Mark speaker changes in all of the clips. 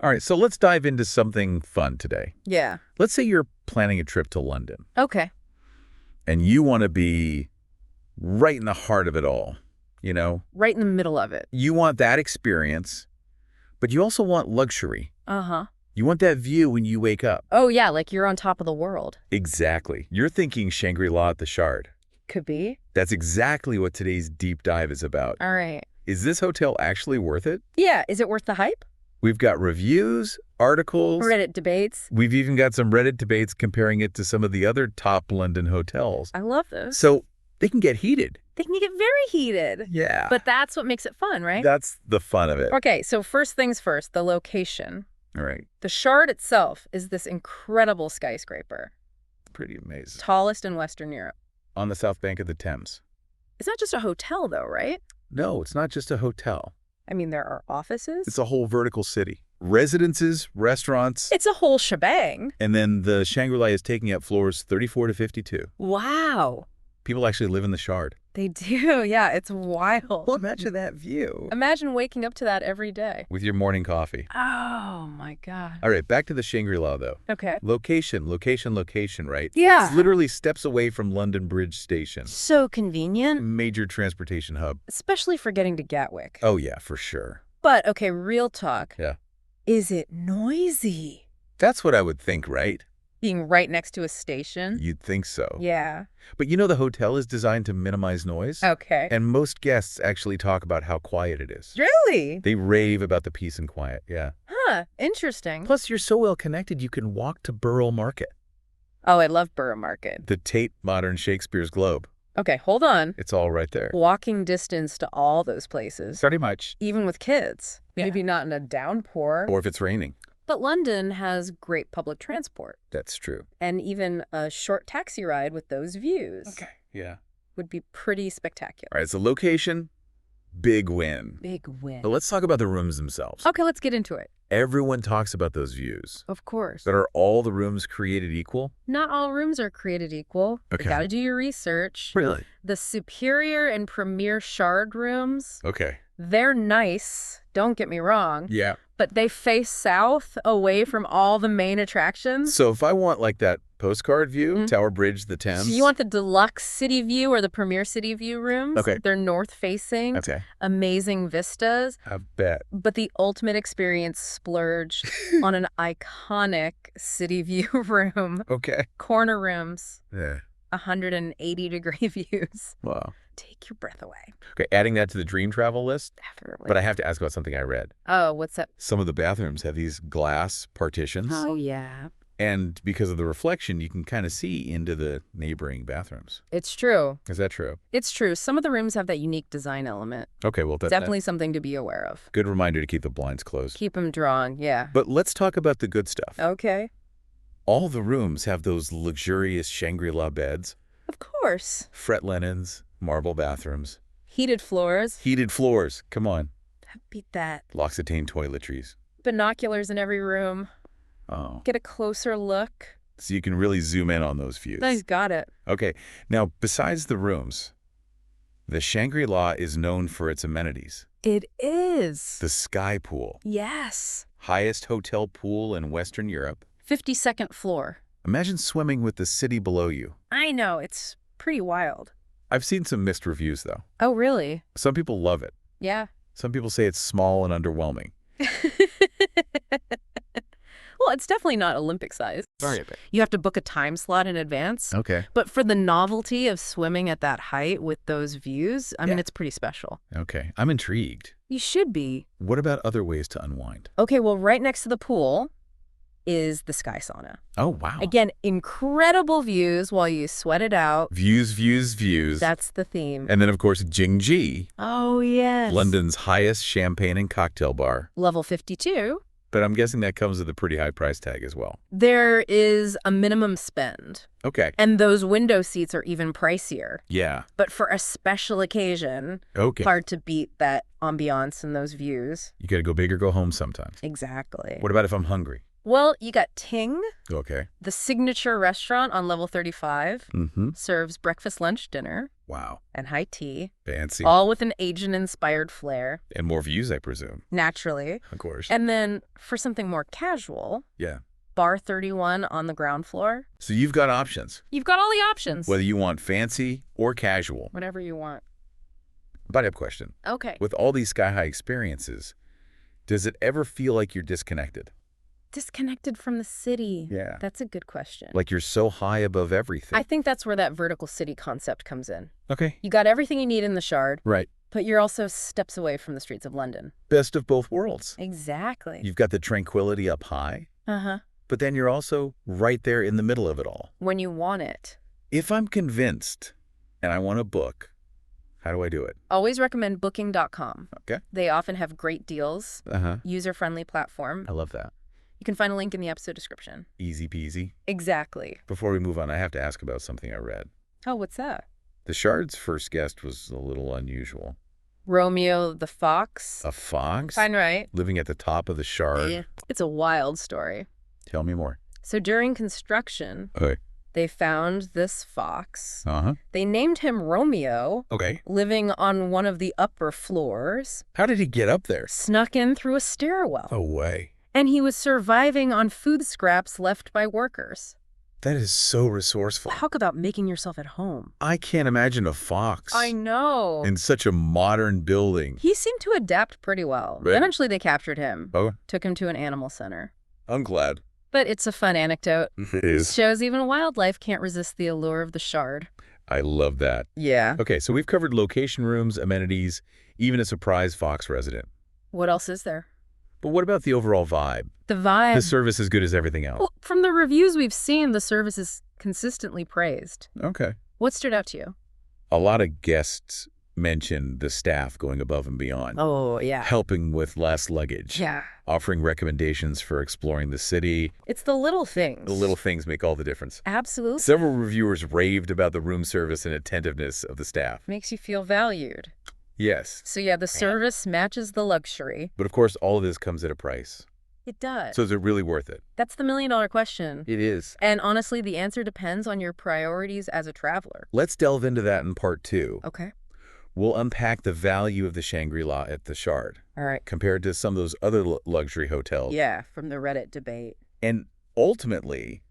Speaker 1: All right, so let's dive into something fun today.
Speaker 2: Yeah.
Speaker 1: Let's say you're planning a trip to London,
Speaker 2: Okay.
Speaker 1: and you want to be right in the heart of it all, you know?
Speaker 2: Right in the middle of it.
Speaker 1: You want that experience, but you also want luxury.
Speaker 2: Uh-huh.
Speaker 1: You want that view when you wake up.
Speaker 2: Oh, yeah, like you're on top of the world.
Speaker 1: Exactly. You're thinking Shangri-La at the Shard.
Speaker 2: Could be.
Speaker 1: That's exactly what today's deep dive is about.
Speaker 2: All right.
Speaker 1: Is this hotel actually worth it?
Speaker 2: Yeah, is it worth the hype?
Speaker 1: We've got reviews, articles.
Speaker 2: Reddit debates.
Speaker 1: We've even got some Reddit debates comparing it to some of the other top London hotels.
Speaker 2: I love those.
Speaker 1: So they can get heated.
Speaker 2: They can get very heated.
Speaker 1: Yeah.
Speaker 2: But that's what makes it fun, right?
Speaker 1: That's the fun of it.
Speaker 2: Okay, so first things first, the location.
Speaker 1: All right.
Speaker 2: The Shard itself is this incredible skyscraper.
Speaker 1: Pretty amazing.
Speaker 2: Tallest in Western Europe.
Speaker 1: On the south bank of the Thames.
Speaker 2: It's not just a hotel, though, right?
Speaker 1: No, it's not just a hotel.
Speaker 2: I mean, there are offices.
Speaker 1: It's a whole vertical city. Residences, restaurants.
Speaker 2: It's a whole shebang.
Speaker 1: And then the Shangri-La is taking up floors 34 to 52.
Speaker 2: Wow.
Speaker 1: People actually live in the Shard.
Speaker 2: They do. Yeah, it's wild.
Speaker 1: Well, imagine that view.
Speaker 2: Imagine waking up to that every day.
Speaker 1: With your morning coffee.
Speaker 2: Oh, my God.
Speaker 1: All right, back to the Shangri-La, though.
Speaker 2: Okay.
Speaker 1: Location, right?
Speaker 2: Yeah.
Speaker 1: It's literally steps away from London Bridge Station.
Speaker 2: So convenient.
Speaker 1: Major transportation hub.
Speaker 2: Especially for getting to Gatwick.
Speaker 1: Oh, yeah, for sure.
Speaker 2: But, okay, real talk.
Speaker 1: Yeah.
Speaker 2: Is it noisy?
Speaker 1: That's what I would think, right?
Speaker 2: Being right next to a station?
Speaker 1: You'd think so.
Speaker 2: Yeah.
Speaker 1: But you know the hotel is designed to minimize noise?
Speaker 2: Okay.
Speaker 1: And most guests actually talk about how quiet it is.
Speaker 2: Really?
Speaker 1: They rave about the peace and quiet, yeah.
Speaker 2: Huh. Interesting.
Speaker 1: Plus, you're so well connected, you can walk to Borough Market.
Speaker 2: Oh, I love Borough Market.
Speaker 1: The Tate Modern Shakespeare's Globe.
Speaker 2: Okay, hold on.
Speaker 1: It's all right there.
Speaker 2: Walking distance to all those places.
Speaker 1: Pretty much.
Speaker 2: Even with kids.
Speaker 1: Yeah.
Speaker 2: Maybe not in a downpour.
Speaker 1: Or if it's raining.
Speaker 2: But London has great public transport.
Speaker 1: That's true.
Speaker 2: And even a short taxi ride with those views.
Speaker 1: Okay. Yeah.
Speaker 2: Would be pretty spectacular.
Speaker 1: All right, so location, big win.
Speaker 2: Big win.
Speaker 1: But let's talk about the rooms themselves.
Speaker 2: Okay, let's get into it.
Speaker 1: Everyone talks about those views.
Speaker 2: Of course.
Speaker 1: But are all the rooms created equal?
Speaker 2: Not all rooms are created equal.
Speaker 1: Okay.
Speaker 2: You gotta do your research.
Speaker 1: Really?
Speaker 2: The superior and premier Shard rooms,
Speaker 1: Okay.
Speaker 2: they're nice, don't get me wrong,
Speaker 1: Yeah.
Speaker 2: but they face south away from all the main attractions.
Speaker 1: So if I want like that postcard view, Tower Bridge, the Thames.
Speaker 2: So you want the deluxe city view or the premier city view rooms?
Speaker 1: Okay.
Speaker 2: They're north facing.
Speaker 1: Okay.
Speaker 2: Amazing vistas.
Speaker 1: I bet.
Speaker 2: But the ultimate experience splurge on an iconic city view room.
Speaker 1: Okay.
Speaker 2: Corner rooms.
Speaker 1: Yeah.
Speaker 2: 180-degree views.
Speaker 1: Wow.
Speaker 2: Take your breath away.
Speaker 1: Okay, adding that to the dream travel list.
Speaker 2: Definitely.
Speaker 1: But I have to ask about something I read.
Speaker 2: Oh, what's that?
Speaker 1: Some of the bathrooms have these glass partitions.
Speaker 2: Oh, yeah.
Speaker 1: And because of the reflection, you can kind of see into the neighboring bathrooms.
Speaker 2: It's true.
Speaker 1: Is that true?
Speaker 2: It's true. Some of the rooms have that unique design element.
Speaker 1: Okay, well, that's
Speaker 2: Definitely something to be aware of.
Speaker 1: good reminder to keep the blinds closed.
Speaker 2: Keep them drawn, yeah.
Speaker 1: But let's talk about the good stuff.
Speaker 2: Okay.
Speaker 1: All the rooms have those luxurious Shangri-La beds,
Speaker 2: Of course.
Speaker 1: fret linens, marble bathrooms,
Speaker 2: Heated floors.
Speaker 1: heated floors. Come on.
Speaker 2: Beat that.
Speaker 1: L'Occitane toiletries.
Speaker 2: Binoculars in every room.
Speaker 1: Oh,
Speaker 2: Get a closer look.
Speaker 1: so you can really zoom in on those views.
Speaker 2: Nice, got it.
Speaker 1: Okay, now besides the rooms, the Shangri-La is known for its amenities.
Speaker 2: It is.
Speaker 1: The Sky Pool,
Speaker 2: Yes.
Speaker 1: highest hotel pool in Western Europe.
Speaker 2: 52nd floor.
Speaker 1: Imagine swimming with the city below you.
Speaker 2: I know, it's pretty wild.
Speaker 1: I've seen some mixed reviews, though.
Speaker 2: Oh, really?
Speaker 1: Some people love it.
Speaker 2: Yeah.
Speaker 1: Some people say it's small and underwhelming.
Speaker 2: Well, it's definitely not Olympic size.
Speaker 1: Sorry.
Speaker 2: You have to book a time slot in advance.
Speaker 1: Okay.
Speaker 2: But for the novelty of swimming at that height with those views, I mean, it's pretty special.
Speaker 1: Okay. I'm intrigued.
Speaker 2: You should be.
Speaker 1: What about other ways to unwind?
Speaker 2: Okay, well, right next to the pool is the sky sauna.
Speaker 1: Oh, wow.
Speaker 2: Again, incredible views while you sweat it out.
Speaker 1: Views, views, views.
Speaker 2: That's the theme.
Speaker 1: And then, of course, Gång,
Speaker 2: Oh, yes.
Speaker 1: London's highest champagne and cocktail bar.
Speaker 2: Level 52.
Speaker 1: But I'm guessing that comes with a pretty high price tag as well.
Speaker 2: There is a minimum spend.
Speaker 1: Okay.
Speaker 2: And those window seats are even pricier.
Speaker 1: Yeah.
Speaker 2: But for a special occasion,
Speaker 1: Okay.
Speaker 2: hard to beat that ambiance and those views.
Speaker 1: You got to go big or go home sometimes.
Speaker 2: Exactly.
Speaker 1: What about if I'm hungry?
Speaker 2: Well, you got Ting,
Speaker 1: Okay.
Speaker 2: the signature restaurant on level 35.
Speaker 1: Mm-hmm.
Speaker 2: Serves breakfast, lunch, dinner,
Speaker 1: Wow.
Speaker 2: and high tea,
Speaker 1: Fancy.
Speaker 2: all with an Asian-inspired flair,
Speaker 1: And more views, I presume.
Speaker 2: naturally.
Speaker 1: Of course.
Speaker 2: And then, for something more casual,
Speaker 1: Yeah.
Speaker 2: Bar 31 on the ground floor.
Speaker 1: So you've got options,
Speaker 2: You've got all the options.
Speaker 1: whether you want fancy or casual.
Speaker 2: Whatever you want.
Speaker 1: But I have a question.
Speaker 2: Okay.
Speaker 1: With all these sky-high experiences, does it ever feel like you're disconnected?
Speaker 2: Disconnected from the city.
Speaker 1: Yeah.
Speaker 2: That's a good question.
Speaker 1: Like you're so high above everything?
Speaker 2: I think that's where that vertical city concept comes in.
Speaker 1: Okay.
Speaker 2: You got everything you need in the Shard,
Speaker 1: Right.
Speaker 2: but you're also steps away from the streets of London.
Speaker 1: Best of both worlds.
Speaker 2: Exactly.
Speaker 1: You've got the tranquility up high,
Speaker 2: Uh-huh.
Speaker 1: but then you're also right there in the middle of it all.
Speaker 2: When you want it.
Speaker 1: If I'm convinced and I want to book, how do I do it?
Speaker 2: Always recommend Booking.com.
Speaker 1: Okay.
Speaker 2: They often have great deals,
Speaker 1: Uh-huh.
Speaker 2: user-friendly platform.
Speaker 1: I love that.
Speaker 2: You can find a link in the episode description.
Speaker 1: Easy peasy.
Speaker 2: Exactly.
Speaker 1: Before we move on, I have to ask about something I read.
Speaker 2: Oh, what's that?
Speaker 1: The Shard's first guest was a little unusual.
Speaker 2: Romeo the Fox.
Speaker 1: A fox?
Speaker 2: Fine, right?
Speaker 1: Living at the top of the Shard?
Speaker 2: Yeah. It's a wild story.
Speaker 1: Tell me more.
Speaker 2: So during construction,
Speaker 1: Okay.
Speaker 2: they found this fox.
Speaker 1: Uh-huh.
Speaker 2: They named him Romeo,
Speaker 1: Okay.
Speaker 2: living on one of the upper floors,
Speaker 1: How did he get up there?
Speaker 2: snuck in through a stairwell.
Speaker 1: No way.
Speaker 2: And he was surviving on food scraps left by workers.
Speaker 1: That is so resourceful.
Speaker 2: Talk about making yourself at home.
Speaker 1: I can't imagine a fox
Speaker 2: I know.
Speaker 1: in such a modern building.
Speaker 2: He seemed to adapt pretty well.
Speaker 1: Right.
Speaker 2: Eventually they captured him,
Speaker 1: Oh,
Speaker 2: took him to an animal center.
Speaker 1: I'm glad.
Speaker 2: But it's a fun anecdote.
Speaker 1: It is.
Speaker 2: Shows even wildlife can't resist the allure of the Shard.
Speaker 1: I love that.
Speaker 2: Yeah.
Speaker 1: Okay, so we've covered location rooms, amenities, even a surprise fox resident.
Speaker 2: What else is there?
Speaker 1: But what about the overall vibe?
Speaker 2: The vibe.
Speaker 1: The service is good as everything else.
Speaker 2: Well, from the reviews we've seen, the service is consistently praised.
Speaker 1: Okay.
Speaker 2: What stood out to you?
Speaker 1: A lot of guests mentioned the staff going above and beyond,
Speaker 2: Oh, yeah.
Speaker 1: helping with less luggage,
Speaker 2: Yeah.
Speaker 1: offering recommendations for exploring the city.
Speaker 2: It's the little things.
Speaker 1: The little things make all the difference.
Speaker 2: Absolutely.
Speaker 1: Several reviewers raved about the room service and attentiveness of the staff.
Speaker 2: Makes you feel valued.
Speaker 1: Yes.
Speaker 2: So yeah, the service matches the luxury.
Speaker 1: But of course, all of this comes at a price.
Speaker 2: It does.
Speaker 1: So is it really worth it?
Speaker 2: That's the million-dollar question.
Speaker 1: It is.
Speaker 2: And honestly, the answer depends on your priorities as a traveler.
Speaker 1: Let's delve into that in part 2.
Speaker 2: Okay.
Speaker 1: We'll unpack the value of the Shangri-La at the Shard
Speaker 2: All right.
Speaker 1: compared to some of those other luxury hotels.
Speaker 2: Yeah, from the Reddit debate.
Speaker 1: And ultimately,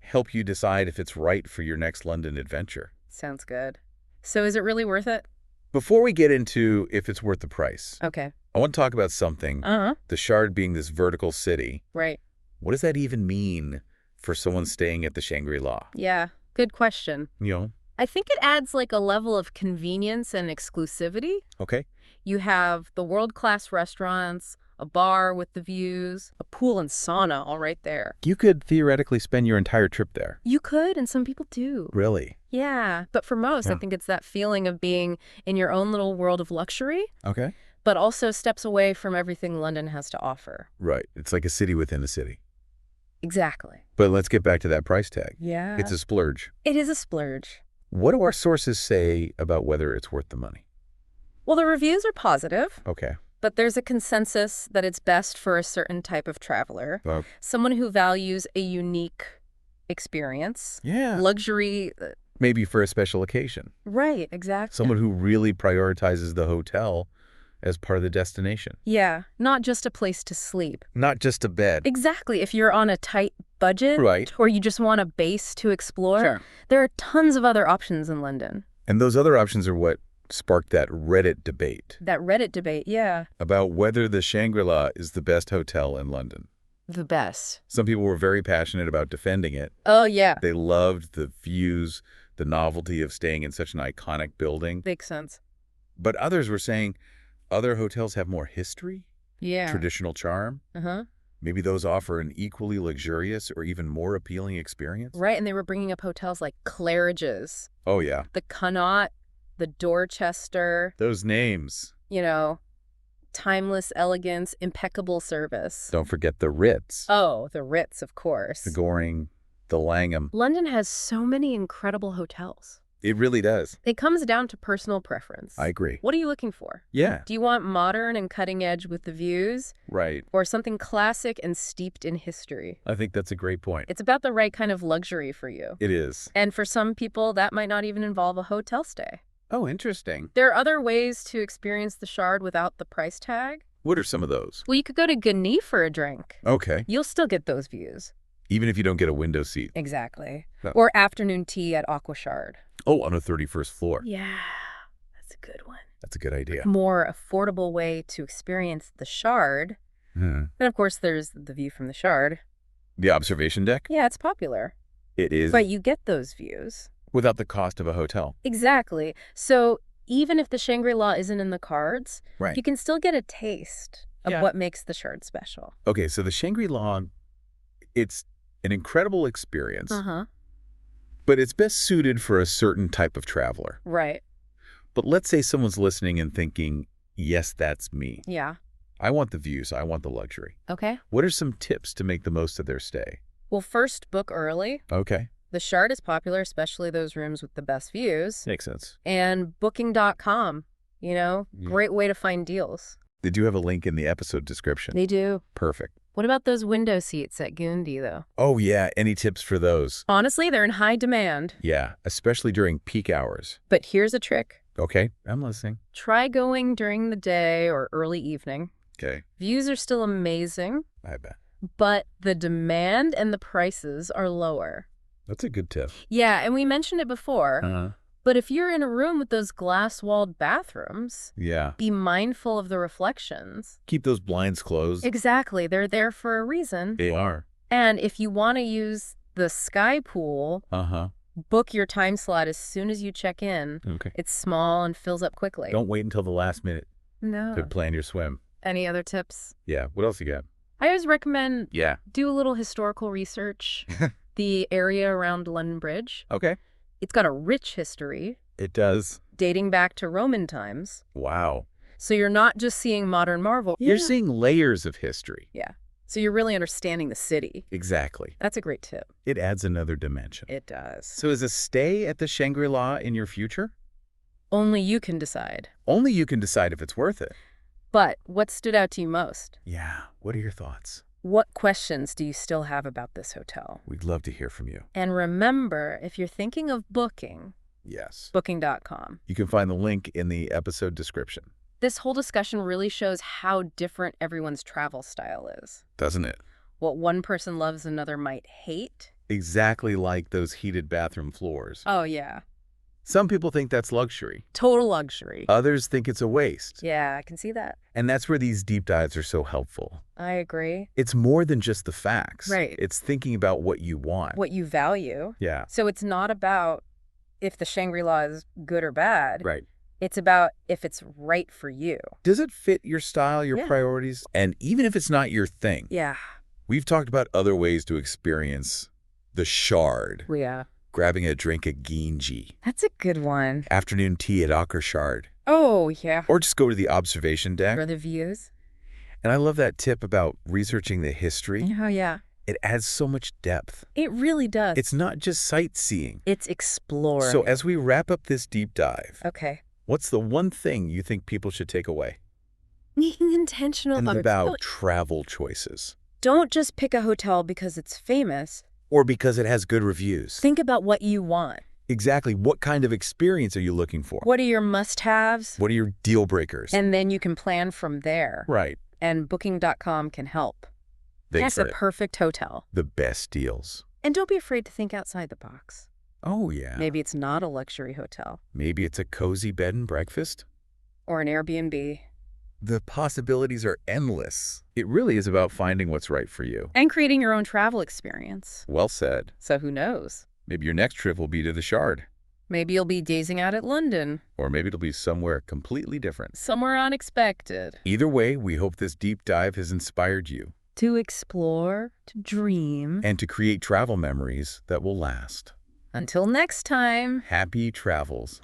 Speaker 1: help you decide if it's right for your next London adventure.
Speaker 2: Sounds good. So is it really worth it?
Speaker 1: Before we get into if it's worth the price,
Speaker 2: Okay.
Speaker 1: I want to talk about something.
Speaker 2: Uh-huh.
Speaker 1: The Shard being this vertical city.
Speaker 2: Right.
Speaker 1: What does that even mean for someone staying at the Shangri-La?
Speaker 2: Yeah. Good question.
Speaker 1: You know?
Speaker 2: I think it adds like a level of convenience and exclusivity.
Speaker 1: Okay.
Speaker 2: You have the world-class restaurants, a bar with the views, a pool and sauna all right there.
Speaker 1: You could theoretically spend your entire trip there.
Speaker 2: You could, and some people do.
Speaker 1: Really?
Speaker 2: Yeah, but for most, I
Speaker 1: Yeah.
Speaker 2: think it's that feeling of being in your own little world of luxury,
Speaker 1: Okay.
Speaker 2: but also steps away from everything London has to offer.
Speaker 1: Right. It's like a city within a city.
Speaker 2: Exactly.
Speaker 1: But let's get back to that price tag.
Speaker 2: Yeah.
Speaker 1: It's a splurge.
Speaker 2: It is a splurge.
Speaker 1: What do our sources say about whether it's worth the money?
Speaker 2: Well, the reviews are positive,
Speaker 1: Okay.
Speaker 2: but there's a consensus that it's best for a certain type of traveler,
Speaker 1: Well,
Speaker 2: someone who values a unique experience,
Speaker 1: yeah.
Speaker 2: luxury.
Speaker 1: Maybe for a special occasion.
Speaker 2: Right, exactly.
Speaker 1: Someone who really prioritizes the hotel as part of the destination.
Speaker 2: Yeah, not just a place to sleep.
Speaker 1: Not just a bed.
Speaker 2: Exactly. If you're on a tight budget,
Speaker 1: Right.
Speaker 2: or you just want a base to explore,
Speaker 1: Sure.
Speaker 2: there are tons of other options in London.
Speaker 1: And those other options are what sparked that Reddit debate
Speaker 2: That Reddit debate, yeah.
Speaker 1: about whether the Shangri-La is the best hotel in London.
Speaker 2: The best.
Speaker 1: Some people were very passionate about defending it.
Speaker 2: Oh, yeah.
Speaker 1: They loved the views, the novelty of staying in such an iconic building.
Speaker 2: Makes sense.
Speaker 1: But others were saying other hotels have more history,
Speaker 2: Yeah.
Speaker 1: traditional charm.
Speaker 2: Uh-huh.
Speaker 1: Maybe those offer an equally luxurious or even more appealing experience.
Speaker 2: Right, and they were bringing up hotels like Claridge's,
Speaker 1: Oh, yeah.
Speaker 2: the Connaught, the Dorchester,
Speaker 1: Those names.
Speaker 2: you know, timeless elegance, impeccable service.
Speaker 1: Don't forget the Ritz,
Speaker 2: Oh, the Ritz, of course.
Speaker 1: the Gång, the Langham.
Speaker 2: London has so many incredible hotels.
Speaker 1: It really does.
Speaker 2: It comes down to personal preference.
Speaker 1: I agree.
Speaker 2: What are you looking for?
Speaker 1: Yeah.
Speaker 2: Do you want modern and cutting edge with the views,
Speaker 1: Right.
Speaker 2: or something classic and steeped in history?
Speaker 1: I think that's a great point.
Speaker 2: It's about the right kind of luxury for you.
Speaker 1: It is.
Speaker 2: And for some people, that might not even involve a hotel stay.
Speaker 1: Oh, interesting.
Speaker 2: There are other ways to experience the Shard without the price tag.
Speaker 1: What are some of those?
Speaker 2: Well, you could go to Gŏng for a drink.
Speaker 1: Okay.
Speaker 2: You'll still get those views.
Speaker 1: Even if you don't get a window seat.
Speaker 2: Exactly.
Speaker 1: Oh.
Speaker 2: Or afternoon tea at Aqua Shard.
Speaker 1: Oh, on a 31st floor.
Speaker 2: Yeah, that's a good one.
Speaker 1: That's a good idea.
Speaker 2: More affordable way to experience the Shard.
Speaker 1: Hmm.
Speaker 2: And of course, there's the view from the Shard.
Speaker 1: The observation deck?
Speaker 2: Yeah, it's popular.
Speaker 1: It is.
Speaker 2: But you get those views.
Speaker 1: Without the cost of a hotel.
Speaker 2: Exactly. So even if the Shangri-La isn't in the cards,
Speaker 1: Right.
Speaker 2: you can still get a taste of
Speaker 1: Yeah.
Speaker 2: what makes the Shard special.
Speaker 1: Okay, so the Shangri-La, it's an incredible experience,
Speaker 2: Uh-huh.
Speaker 1: but it's best suited for a certain type of traveler.
Speaker 2: Right.
Speaker 1: But let's say someone's listening and thinking, yes, that's me.
Speaker 2: Yeah.
Speaker 1: I want the views. I want the luxury.
Speaker 2: Okay.
Speaker 1: What are some tips to make the most of their stay?
Speaker 2: Well, first, book early.
Speaker 1: Okay.
Speaker 2: The Shard is popular, especially those rooms with the best views.
Speaker 1: Makes sense.
Speaker 2: And booking.com, great way to find deals.
Speaker 1: They do have a link in the episode description.
Speaker 2: They do.
Speaker 1: Perfect.
Speaker 2: What about those window seats at Gŭng, though?
Speaker 1: Oh, yeah. Any tips for those?
Speaker 2: Honestly, they're in high demand.
Speaker 1: Yeah, especially during peak hours.
Speaker 2: But here's a trick.
Speaker 1: Okay, I'm listening.
Speaker 2: Try going during the day or early evening.
Speaker 1: Okay,
Speaker 2: Views are still amazing,
Speaker 1: I bet.
Speaker 2: but the demand and the prices are lower.
Speaker 1: That's a good tip.
Speaker 2: Yeah, and we mentioned it before,
Speaker 1: Uh-huh.
Speaker 2: but if you're in a room with those glass-walled bathrooms,
Speaker 1: Yeah.
Speaker 2: be mindful of the reflections.
Speaker 1: Keep those blinds closed.
Speaker 2: Exactly, they're there for a reason.
Speaker 1: They are.
Speaker 2: And if you want to use the sky pool,
Speaker 1: Uh-huh.
Speaker 2: book your time slot as soon as you check in.
Speaker 1: Okay.
Speaker 2: It's small and fills up quickly.
Speaker 1: Don't wait until the last minute
Speaker 2: No.
Speaker 1: to plan your swim.
Speaker 2: Any other tips?
Speaker 1: Yeah. What else you got?
Speaker 2: I always recommend
Speaker 1: Yeah.
Speaker 2: do a little historical research. The area around London Bridge.
Speaker 1: Okay.
Speaker 2: It's got a rich history
Speaker 1: It does.
Speaker 2: dating back to Roman times.
Speaker 1: Wow.
Speaker 2: So you're not just seeing modern marvel.
Speaker 1: You're seeing layers of history.
Speaker 2: Yeah. So you're really understanding the city.
Speaker 1: Exactly.
Speaker 2: That's a great tip.
Speaker 1: It adds another dimension.
Speaker 2: It does.
Speaker 1: So is a stay at the Shangri-La in your future?
Speaker 2: Only you can decide.
Speaker 1: Only you can decide if it's worth it.
Speaker 2: But what stood out to you most?
Speaker 1: Yeah. What are your thoughts?
Speaker 2: What questions do you still have about this hotel?
Speaker 1: We'd love to hear from you.
Speaker 2: And remember, if you're thinking of booking,
Speaker 1: Yes.
Speaker 2: booking.com.
Speaker 1: You can find the link in the episode description.
Speaker 2: This whole discussion really shows how different everyone's travel style is.
Speaker 1: Doesn't it?
Speaker 2: What one person loves, another might hate.
Speaker 1: Exactly like those heated bathroom floors.
Speaker 2: Oh, yeah.
Speaker 1: Some people think that's luxury.
Speaker 2: Total luxury.
Speaker 1: Others think it's a waste.
Speaker 2: Yeah, I can see that.
Speaker 1: And that's where these deep dives are so helpful.
Speaker 2: I agree.
Speaker 1: It's more than just the facts.
Speaker 2: Right.
Speaker 1: It's thinking about what you want.
Speaker 2: What you value.
Speaker 1: Yeah.
Speaker 2: So it's not about if the Shangri-La is good or bad.
Speaker 1: Right.
Speaker 2: It's about if it's right for you.
Speaker 1: Does it fit your style, your
Speaker 2: Yeah.
Speaker 1: priorities? And even if it's not your thing,
Speaker 2: Yeah.
Speaker 1: we've talked about other ways to experience the Shard.
Speaker 2: Yeah.
Speaker 1: Grabbing a drink at Gŏng,
Speaker 2: That's a good one.
Speaker 1: afternoon tea at Aqua Shard,
Speaker 2: Oh, yeah.
Speaker 1: or just go to the observation deck.
Speaker 2: For the views.
Speaker 1: And I love that tip about researching the history.
Speaker 2: Oh, yeah.
Speaker 1: It adds so much depth.
Speaker 2: It really does.
Speaker 1: It's not just sightseeing.
Speaker 2: It's exploring.
Speaker 1: So as we wrap up this deep dive,
Speaker 2: Okay.
Speaker 1: what's the one thing you think people should take away?
Speaker 2: Being intentional
Speaker 1: And
Speaker 2: about
Speaker 1: about travel choices.
Speaker 2: Don't just pick a hotel because it's famous.
Speaker 1: Or because it has good reviews.
Speaker 2: Think about what you want.
Speaker 1: Exactly. What kind of experience are you looking for?
Speaker 2: What are your must-haves?
Speaker 1: What are your deal breakers?
Speaker 2: And then you can plan from there.
Speaker 1: Right.
Speaker 2: And booking.com can help.
Speaker 1: Thanks
Speaker 2: That's
Speaker 1: for
Speaker 2: a perfect hotel.
Speaker 1: the best deals.
Speaker 2: And don't be afraid to think outside the box.
Speaker 1: Oh, yeah.
Speaker 2: Maybe it's not a luxury hotel
Speaker 1: Maybe it's a cozy bed and breakfast.
Speaker 2: or an Airbnb.
Speaker 1: The possibilities are endless. It really is about finding what's right for you.
Speaker 2: And creating your own travel experience.
Speaker 1: Well said.
Speaker 2: So who knows?
Speaker 1: Maybe your next trip will be to the Shard.
Speaker 2: Maybe you'll be gazing out at London.
Speaker 1: Or maybe it'll be somewhere completely different.
Speaker 2: Somewhere unexpected.
Speaker 1: Either way, we hope this deep dive has inspired you.
Speaker 2: To explore, to dream.
Speaker 1: And to create travel memories that will last.
Speaker 2: Until next time.
Speaker 1: Happy travels.